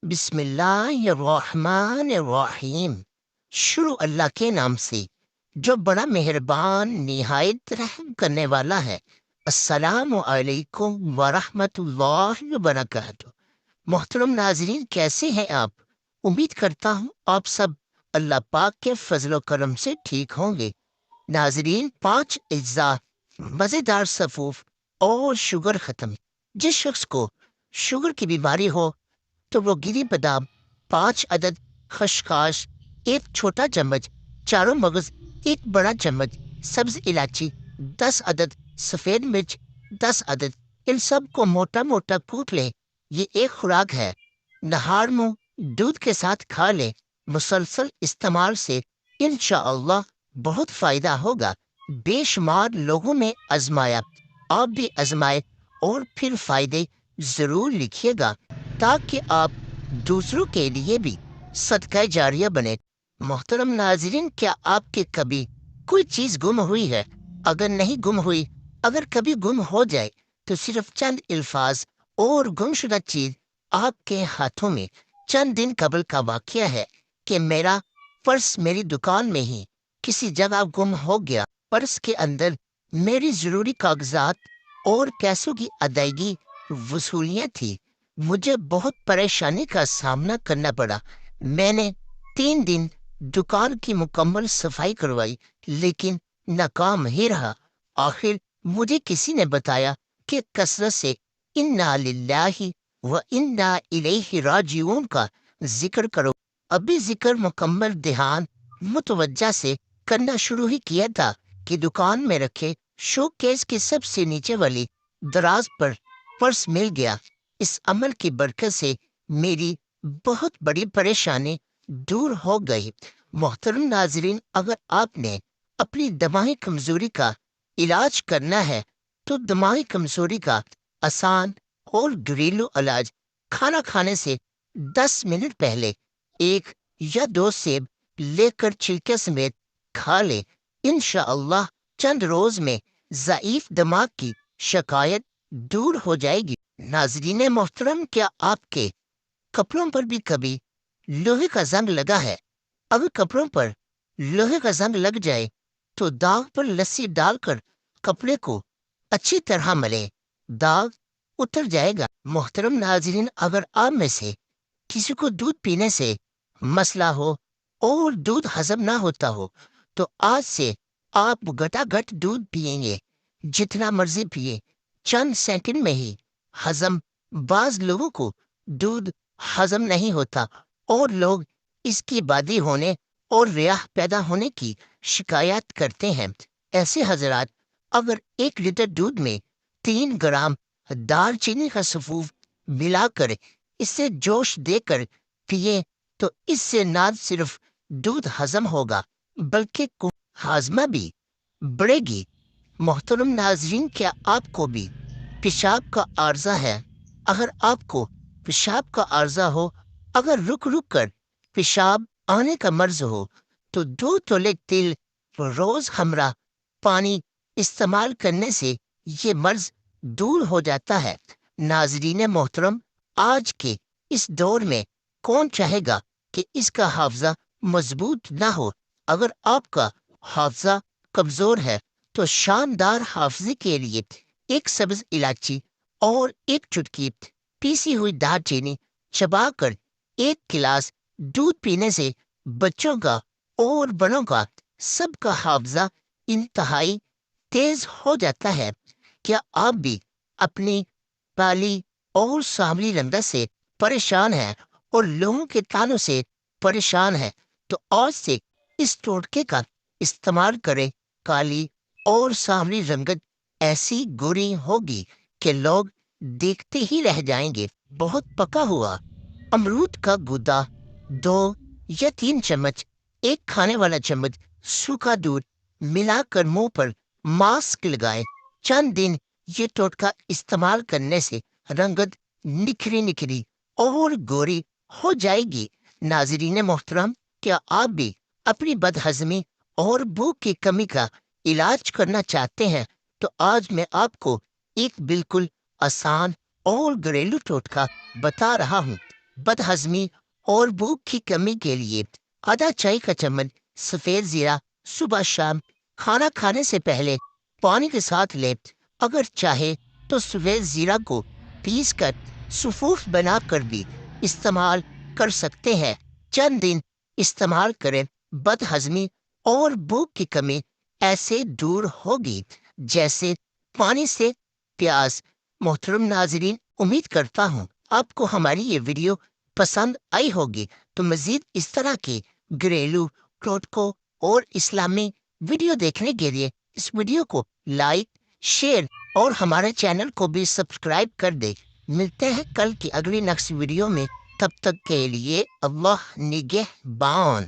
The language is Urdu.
بسم اللہ الرحمن الرحیم۔ شروع اللہ کے نام سے جو بڑا مہربان نہایت رحم کرنے والا ہے۔ السلام علیکم ورحمۃ اللہ وبرکاتہ۔ محترم ناظرین، کیسے ہیں آپ؟ امید کرتا ہوں آپ سب اللہ پاک کے فضل و کرم سے ٹھیک ہوں گے۔ ناظرین، 5 اجزاء، مزیدار صفوف اور شوگر ختم۔ جس شخص کو شوگر کی بیماری ہو تو وہ گری بادام 5 عدد، خشخاش 1 چھوٹا چمچ، چاروں مغز 1 بڑا چمچ، سبز الائچی 10 عدد، سفید مرچ 10 عدد، ان سب کو موٹا موٹا کوٹ لیں۔ یہ ایک خوراک ہے، نہار منہ دودھ کے ساتھ کھا لیں۔ مسلسل استعمال سے انشاءاللہ بہت فائدہ ہوگا۔ بے شمار لوگوں نے آزمایا، آپ بھی آزمائے اور پھر فائدے ضرور لکھیے گا تاکہ آپ دوسروں کے لیے بھی صدقہ جاریہ بنے۔ محترم ناظرین، کیا آپ کے کبھی کوئی چیز گم ہوئی ہے؟ اگر نہیں گم ہوئی، اگر کبھی گم ہو جائے تو صرف چند الفاظ اور گمشدہ چیز آپ کے ہاتھوں میں۔ چند دن قبل کا واقعہ ہے کہ میرا پرس میری دکان میں ہی کسی جگہ گم ہو گیا۔ پرس کے اندر میری ضروری کاغذات اور پیسوں کی ادائیگی وصولیاں تھی۔ مجھے بہت پریشانی کا سامنا کرنا پڑا۔ میں نے 3 دن دکان کی مکمل صفائی کروائی لیکن ناکام ہی رہا۔ آخر مجھے کسی نے بتایا کہ کثرت سے انا للہ و انا الیہ راجعون کا ذکر کرو۔ ابھی ذکر مکمل دھیان متوجہ سے کرنا شروع ہی کیا تھا کہ دکان میں رکھے شو کیس کے سب سے نیچے والی دراز پر پرس مل گیا۔ اس عمل کی برکت سے میری بہت بڑی پریشانی دور ہو گئی۔ محترم ناظرین، اگر آپ نے اپنی دماغی کمزوری کا علاج کرنا ہے تو دماغی کمزوری کا آسان اور گھریلو علاج کھانا کھانے سے 10 منٹ پہلے 1 یا 2 سیب لے کر چھلکے سمیت کھا لے۔ انشاءاللہ چند روز میں ضعیف دماغ کی شکایت دور ہو جائے گی۔ ناظرین محترم، کیا آپ کے کپڑوں پر بھی کبھی لوہے کا زنگ لگا ہے؟ اگر کپڑوں پر لوہے کا زنگ لگ جائے تو داغ پر لسی ڈال کر کپڑے کو اچھی طرح ملے، داغ اتر جائے گا۔ محترم ناظرین، اگر آپ میں سے کسی کو دودھ پینے سے مسئلہ ہو اور دودھ ہضم نہ ہوتا ہو تو آج سے آپ گھٹا گھٹ دودھ پیئیں گے، جتنا مرضی پیئے، چند سیکنڈ میں ہی ہضم۔ بعض لوگوں کو دودھ ہضم نہیں ہوتا اور لوگ اس کی بادی ہونے اور ریاح پیدا ہونے کی شکایت کرتے ہیں۔ ایسے حضرات اگر 1 لیٹر دودھ میں 3 گرام دار چینی کا صفوف ملا کر اسے جوش دے کر پیے تو اس سے نہ صرف دودھ ہضم ہوگا بلکہ ہاضمہ بھی بڑھے گی۔ محترم ناظرین، کیا آپ کو بھی پیشاب کا عارضہ ہے؟ اگر آپ کو پیشاب کا عارضہ ہو، اگر رک رک کر پیشاب آنے کا مرض ہو تو 2 تولے تیل روز ہمراہ پانی استعمال کرنے سے یہ مرض دور ہو جاتا ہے۔ ناظرین محترم، آج کے اس دور میں کون چاہے گا کہ اس کا حافظہ مضبوط نہ ہو؟ اگر آپ کا حافظہ کمزور ہے تو شاندار حافظے کے لیے 1 سبز الائچی اور 1 چٹکی پیسی ہوئی دار چینی چبا کر 1 گلاس دودھ پینے سے بچوں کا اور بڑوں کا سب کا حافظہ انتہائی تیز ہو جاتا ہے۔ کیا آپ بھی اپنی کالی اور سانولی رنگت سے پریشان ہیں اور لوگوں کے تانوں سے پریشان ہیں تو آج سے اس ٹوٹکے کا استعمال کریں۔ کالی اور سانولی رنگت ایسی گوری ہوگی کہ لوگ دیکھتے ہی رہ جائیں گے۔ بہت پکا ہوا امرود کا گودا 2 یا 3 چمچ، 1 کھانے والا چمچ سوکھا دودھ ملا کر منہ پر ماسک لگائیں۔ چند دن یہ ٹوٹکا استعمال کرنے سے رنگت نکھری نکھری اور گوری ہو جائے گی۔ ناظرین محترم، کیا آپ بھی اپنی بدہضمی اور بھوک کی کمی کا علاج کرنا چاہتے ہیں تو آج میں آپ کو ایک بالکل آسان اور گھریلو ٹوٹکا بتا رہا ہوں۔ بد ہضمی اور بھوک کی کمی کے لیے آدھا چائے کا چمچ سفید زیرہ صبح شام کھانا کھانے سے پہلے پانی کے ساتھ لیں۔ اگر چاہے تو سفید زیرہ کو پیس کر سفوف بنا کر بھی استعمال کر سکتے ہیں۔ چند دن استعمال کریں، بد ہضمی اور بھوک کی کمی ایسے دور ہوگی جیسے پانی سے پیاس۔ محترم ناظرین، امید کرتا ہوں آپ کو ہماری یہ ویڈیو پسند آئی ہوگی۔ تو مزید اس طرح کے گھریلو ٹوٹکوں اور اسلامی ویڈیو دیکھنے کے لیے اس ویڈیو کو لائک، شیئر اور ہمارے چینل کو بھی سبسکرائب کر دے۔ ملتے ہیں کل کی اگلی نیکسٹ ویڈیو میں، تب تک کے لیے اللہ نگہبان۔